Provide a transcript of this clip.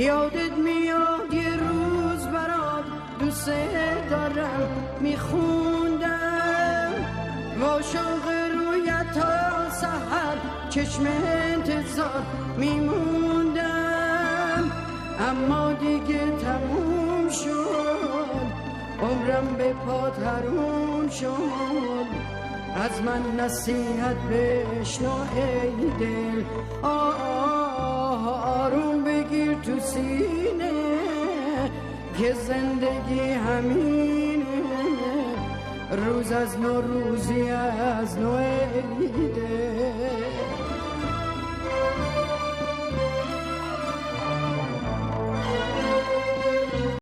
یادت میاد یه روز برات دوست دارم میخوندم واشاق رویت تا سحر چشم انتظار میموندم اما دیگه تموم شد عمرم به پات حروم شد از من نصیحت بشنو ای دل آروم بگیر تو سینه که زندگی همینه روز از نو روزی از نو ای دل